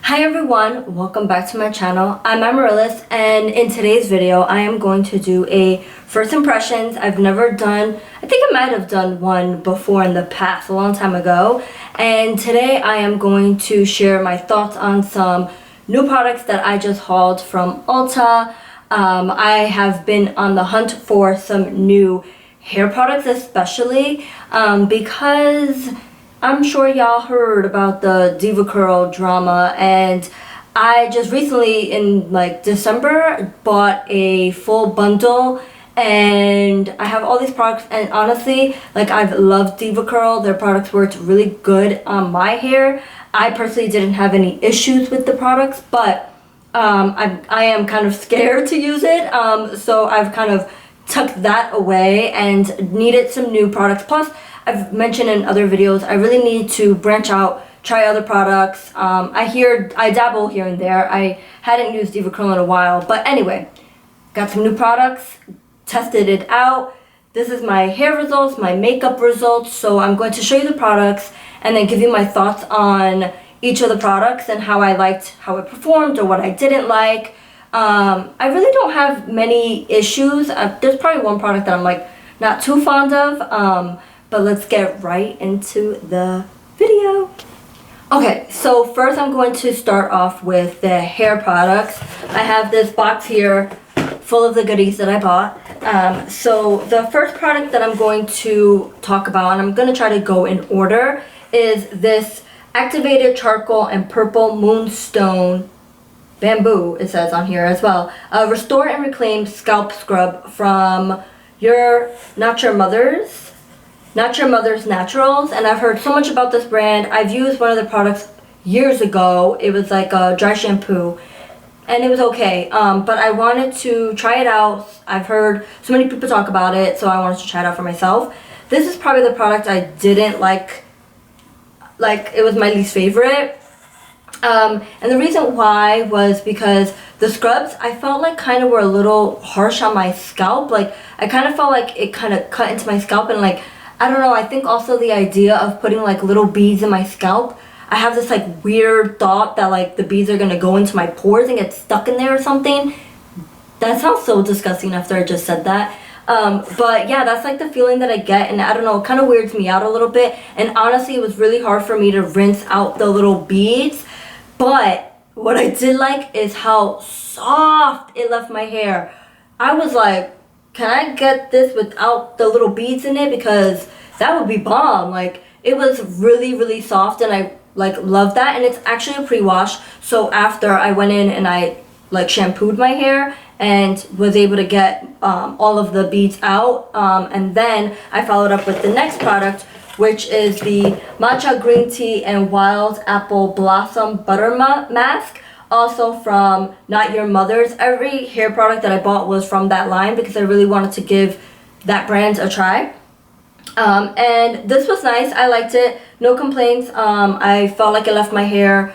Hi everyone, welcome back to my channel. I'm Amaryllis, and in today's video I am going to do a first impressions. I've never done, I think I might have done one before in the past, a long time ago. And today I am going to share my thoughts on some new products that I just hauled from Ulta. I have been on the hunt for some new hair products, especially because I'm sure y'all heard about the Diva Curl drama, and I just recently in like December bought a full bundle, and I have all these products, and honestly, like, I've loved Diva Curl. Their products worked really good on my hair. I personally didn't have any issues with the products, but I am kind of scared to use it, so I've kind of tucked that away and needed some new products. Plus, I've mentioned in other videos, I really need to branch out, try other products. I dabble here and there. I hadn't used Diva Curl in a while, but anyway, got some new products, tested it out. This is my hair results, my makeup results, so I'm going to show you the products and then give you my thoughts on each of the products and how I liked how it performed or what I didn't like. I really don't have many issues. There's probably one product that I'm like not too fond of, but let's get right into the video. Okay, so first I'm going to start off with the hair products. I have this box here full of the goodies that I bought. So the first product that I'm going to talk about, and I'm going to try to go in order, is this activated charcoal and purple Moonstone bamboo, it says on here as well. Restore and reclaim scalp scrub from Not Your Mother's Naturals. And I've heard so much about this brand. I've used one of the products years ago. It was like a dry shampoo, and it was okay, but I wanted to try it out. I've heard so many people talk about it, so I wanted to try it out for myself. This is probably the product I didn't like it was my least favorite. And the reason why was because the scrubs, I felt like kind of were a little harsh on my scalp. Like, I kind of felt like it kind of cut into my scalp, and like, I don't know, I think also the idea of putting like little beads in my scalp, I have this like weird thought that like the beads are gonna go into my pores and get stuck in there or something. That sounds so disgusting after I just said that. But yeah, that's like the feeling that I get, and I don't know, it kind of weirds me out a little bit. And honestly, it was really hard for me to rinse out the little beads. But what I did like is how soft it left my hair. I was like, can I get this without the little beads in it? Because that would be bomb. Like, it was really, really soft, and I like love that. And it's actually a pre-wash. So after I went in and I like shampooed my hair and was able to get all of the beads out. And then I followed up with the next product, which is the Matcha Green Tea and Wild Apple Blossom Butter Mask, also from Not Your Mother's. Every hair product that I bought was from that line because I really wanted to give that brand a try. And this was nice. I liked it. No complaints. I felt like it left my hair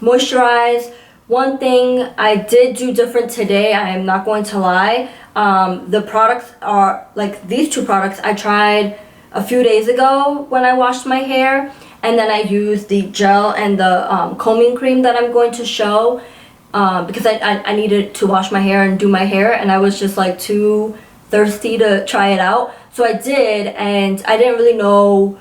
moisturized. One thing I did do different today, I am not going to lie. The products are, like, these two products I tried a few days ago when I washed my hair, and then I used the gel and the combing cream that I'm going to show because I needed to wash my hair and do my hair, and I was just like too thirsty to try it out. So I did, and I didn't really know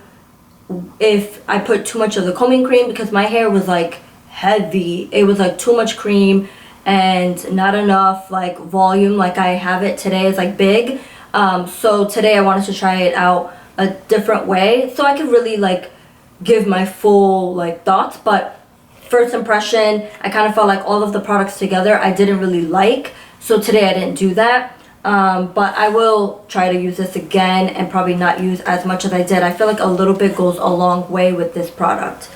if I put too much of the combing cream because my hair was like heavy. It was like too much cream and not enough like volume like I have it today. It's like big. So today I wanted to try it out a different way so I could really like give my full like thoughts. But first impression, I kind of felt like all of the products together I didn't really like, so today I didn't do that. But I will try to use this again and probably not use as much as I did. I feel like a little bit goes a long way with this product.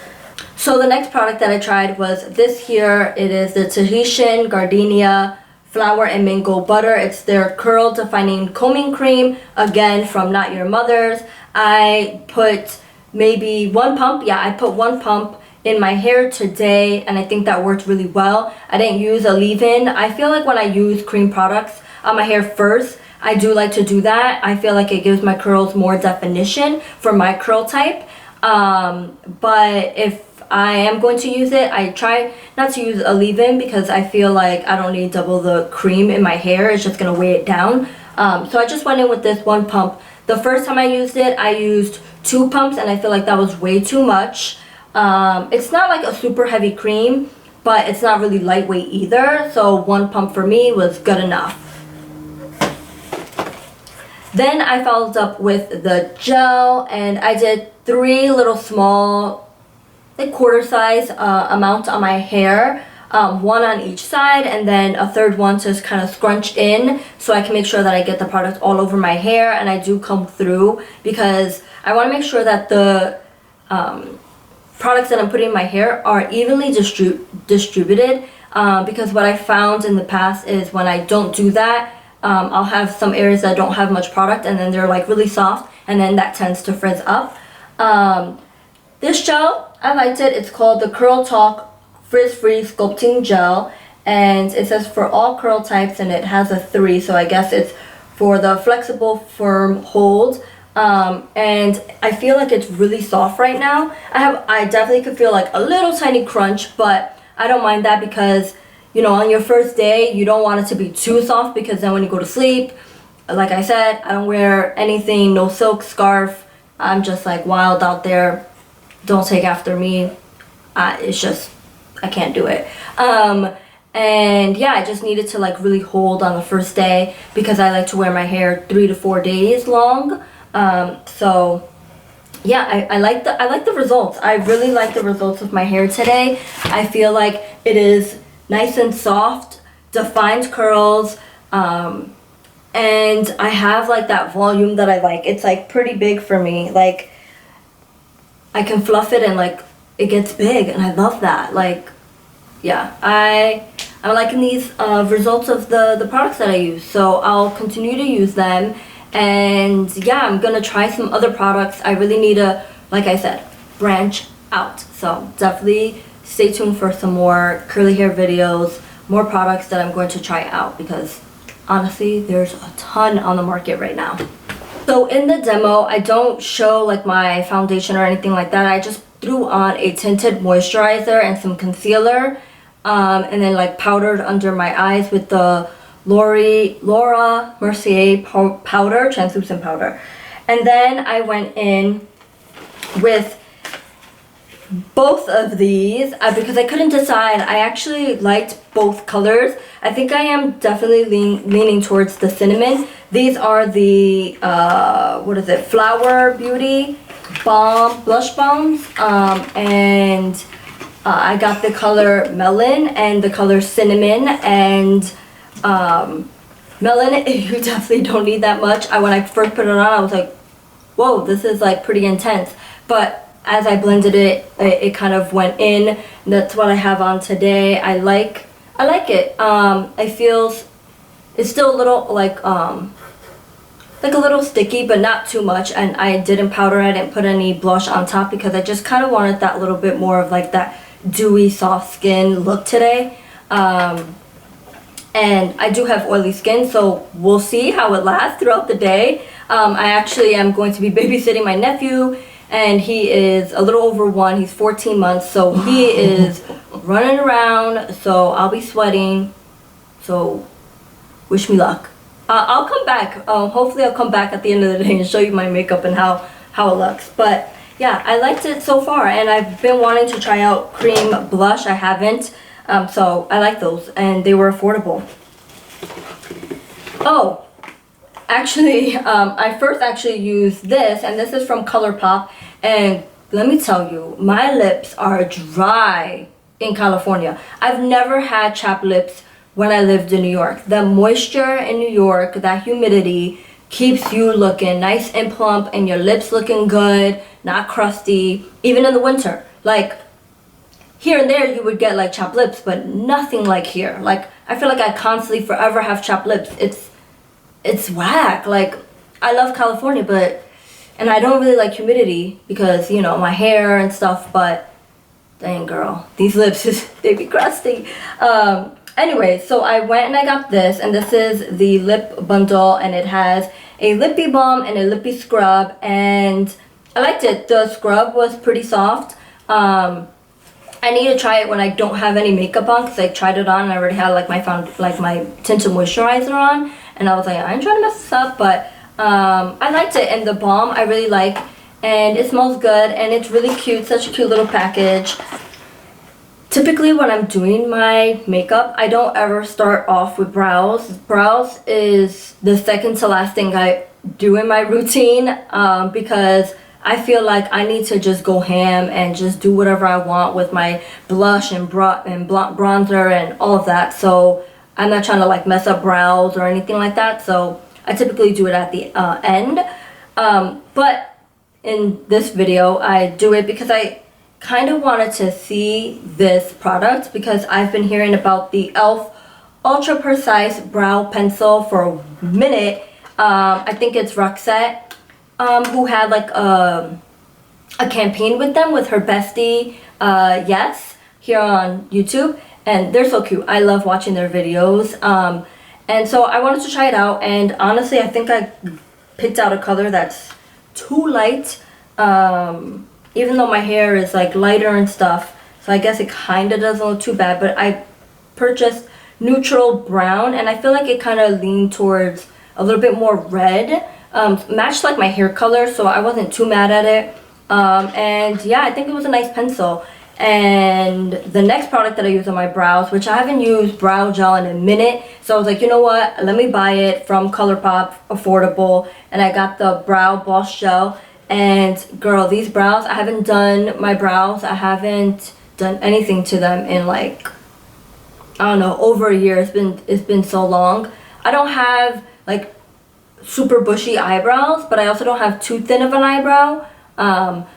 So the next product that I tried was this here. It is the Tahitian Gardenia Flower and Mango Butter. It's their curl defining combing cream, again from Not Your Mother's. I put maybe one pump. Yeah, I put one pump in my hair today, and I think that worked really well. I didn't use a leave-in. I feel like when I use cream products on my hair first, I do like to do that. I feel like it gives my curls more definition for my curl type. But if I am going to use it, I try not to use a leave-in because I feel like I don't need double the cream in my hair. It's just gonna weigh it down. So I just went in with this one pump. The first time I used it, I used 2 pumps and I feel like that was way too much. It's not like a super heavy cream, but it's not really lightweight either. So 1 pump for me was good enough. Then I followed up with the gel, and I did 3 little small, like quarter size amounts on my hair. 1 on each side, and then a third one to kind of scrunch in so I can make sure that I get the product all over my hair. And I do comb through because I want to make sure that the products that I'm putting in my hair are evenly distributed, because what I found in the past is when I don't do that, I'll have some areas that don't have much product and then they're like really soft, and then that tends to frizz up. This gel, I liked it. It's called the Curl Talk Frizz Free Sculpting Gel, and it says for all curl types, and it has a 3, so I guess it's for the flexible firm hold. And I feel like it's really soft right now. I definitely could feel like a little tiny crunch, but I don't mind that because, you know, on your first day you don't want it to be too soft, because then when you go to sleep, like I said, I don't wear anything, no silk, scarf. I'm just like wild out there. Don't take after me. It's just, I can't do it. And yeah, I just needed to like really hold on the first day because I like to wear my hair 3 to 4 days long. So yeah, I like the results. I really like the results of my hair today. I feel like it is nice and soft, defined curls, and I have like that volume that I like. It's like pretty big for me. Like I can fluff it and like it gets big, and I love that. Like, yeah, I'm liking these results of the products that I use, so I'll continue to use them. And yeah, I'm gonna try some other products. I really need to, like I said, branch out. So definitely stay tuned for some more curly hair videos, more products that I'm going to try out, because honestly, there's a ton on the market right now. So in the demo, I don't show like my foundation or anything like that. I just threw on a tinted moisturizer and some concealer, and then like powdered under my eyes with the Laura Mercier powder, translucent powder. And then I went in with both of these because I couldn't decide. I actually liked both colors. I think I am definitely leaning towards the cinnamon. These are the what is it, Flower Beauty Balm blush balms, and I got the color Melon and the color Cinnamon. And Melon, you definitely don't need that much. When I first put it on, I was like, whoa, this is like pretty intense. But as I blended it, it kind of went in. That's what I have on today. I like it. It feels, it's still a little like a little sticky, but not too much. And I didn't powder, I didn't put any blush on top because I just kind of wanted that little bit more of like that dewy soft skin look today. And I do have oily skin, so we'll see how it lasts throughout the day. I actually am going to be babysitting my nephew, and he is a little over 1. He's 14 months, so he is running around, so I'll be sweating. So wish me luck. I'll come back. Hopefully I'll come back at the end of the day and show you my makeup and how it looks. But yeah, I liked it so far, and I've been wanting to try out cream blush. I haven't. So I like those, and they were affordable. Oh, actually, I first actually used this, and this is from Colourpop, and let me tell you, my lips are dry in California. I've never had chapped lips when I lived in New York. The moisture in New York, that humidity, keeps you looking nice and plump, and your lips looking good, not crusty, even in the winter. Like, here and there you would get like chapped lips, but nothing like here. Like, I feel like I constantly forever have chapped lips. It's whack. Like, I love California, and I don't really like humidity because, you know, my hair and stuff, but dang girl, these lips, they be crusty. Anyway, so I went and I got this, and this is the lip bundle, and it has a Lippie balm and a Lippie scrub, and I liked it. The scrub was pretty soft. I need to try it when I don't have any makeup on, because I tried it on and I already had like my tinted moisturizer on, and I was like, I ain't trying to mess this up, but I liked it. And the balm I really like, and it smells good, and it's really cute, such a cute little package. Typically when I'm doing my makeup, I don't ever start off with brows. Brows is the second to last thing I do in my routine, because I feel like I need to just go ham and just do whatever I want with my blush and bronzer and all of that. So I'm not trying to like mess up brows or anything like that. So I typically do it at the end. But in this video, I do it because I kind of wanted to see this product, because I've been hearing about the e.l.f. Ultra Precise Brow Pencil for a minute. I think it's Roxette who had like a campaign with them, with her bestie Yes, here on YouTube, and they're so cute. I love watching their videos, and so I wanted to try it out, and honestly I think I picked out a color that's too light, even though my hair is like lighter and stuff, so I guess it kind of doesn't look too bad. But I purchased neutral brown, and I feel like it kind of leaned towards a little bit more red, matched like my hair color, so I wasn't too mad at it. And yeah, I think it was a nice pencil. And the next product that I use on my brows, which I haven't used brow gel in a minute, so I was like, you know what, let me buy it from Colourpop, affordable, and I got the Brow Boss Gel. And girl, these brows, I haven't done my brows, I haven't done anything to them in like, I don't know, over a year. It's been so long. I don't have like super bushy eyebrows, but I also don't have too thin of an eyebrow.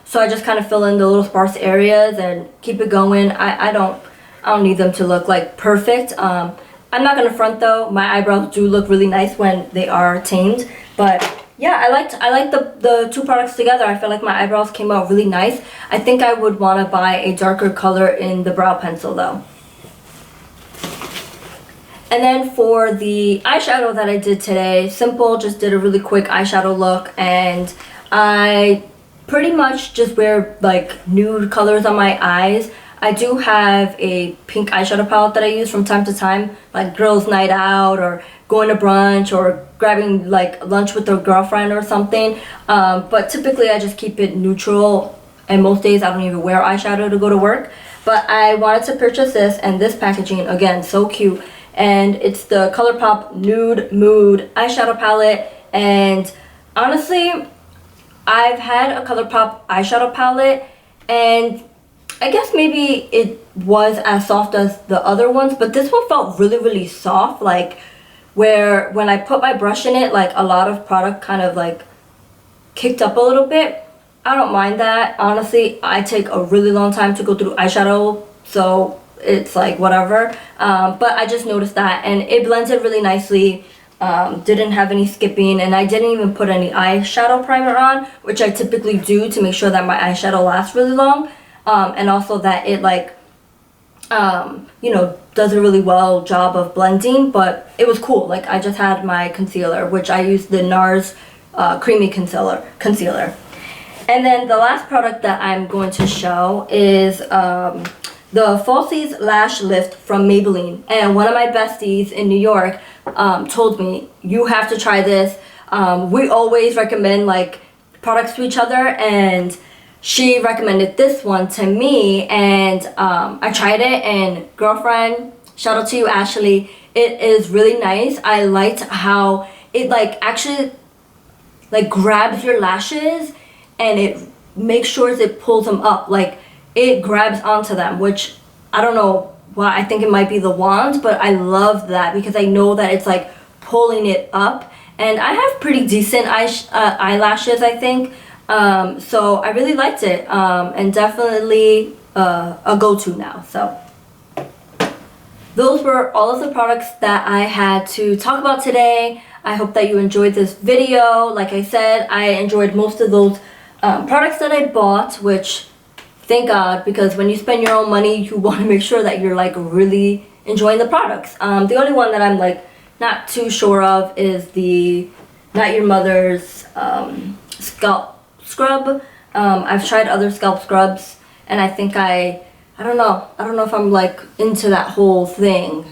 So I just kind of fill in the little sparse areas and keep it going. I don't need them to look like perfect. I'm not gonna front though, my eyebrows do look really nice when they are tamed. But yeah, I liked the two products together. I feel like my eyebrows came out really nice. I think I would want to buy a darker color in the brow pencil though. And then for the eyeshadow that I did today, simple, just did a really quick eyeshadow look, and I pretty much just wear like nude colors on my eyes. I do have a pink eyeshadow palette that I use from time to time, like girls' night out or going to brunch or grabbing like lunch with a girlfriend or something. But typically I just keep it neutral, and most days I don't even wear eyeshadow to go to work. But I wanted to purchase this, and this packaging, again, so cute. And it's the Colourpop Nude Mood eyeshadow palette. And honestly, I've had a Colourpop eyeshadow palette, and I guess maybe it was as soft as the other ones, but this one felt really, really soft, like where when I put my brush in it, like a lot of product kind of like kicked up a little bit. I don't mind that. Honestly, I take a really long time to go through eyeshadow, so it's like whatever. But I just noticed that, and it blended really nicely. Didn't have any skipping, and I didn't even put any eyeshadow primer on, which I typically do to make sure that my eyeshadow lasts really long. And also that it like, you know, does a really well job of blending. But it was cool. Like, I just had my concealer, which I used the NARS creamy concealer. And then the last product that I'm going to show is the Falsies Lash Lift from Maybelline. And one of my besties in New York told me, you have to try this. We always recommend like products to each other, and she recommended this one to me, and I tried it, and girlfriend, shout out to you, Ashley, it is really nice. I liked how it like actually like grabs your lashes, and it makes sure it pulls them up, like it grabs onto them, which I don't know why, I think it might be the wand, but I love that because I know that it's like pulling it up, and I have pretty decent eyelashes, I think. So I really liked it, and definitely a go-to now. So those were all of the products that I had to talk about today. I hope that you enjoyed this video. Like I said, I enjoyed most of those products that I bought, which thank God, because when you spend your own money, you want to make sure that you're like really enjoying the products. The only one that I'm like not too sure of is the Not Your Mother's scalp scrub. I've tried other scalp scrubs, and I think I I don't know. I don't know if I'm like into that whole thing.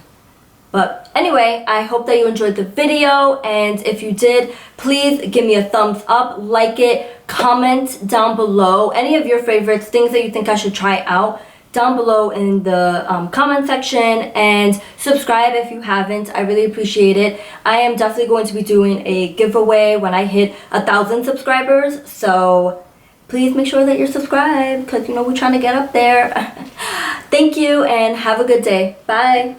But anyway, I hope that you enjoyed the video, and if you did, please give me a thumbs up, like it, comment down below any of your favorites, things that you think I should try out down below in the comment section, and subscribe if you haven't. I really appreciate it. I am definitely going to be doing a giveaway when I hit 1,000 subscribers, so please make sure that you're subscribed because, you know, we're trying to get up there. Thank you and have a good day. Bye.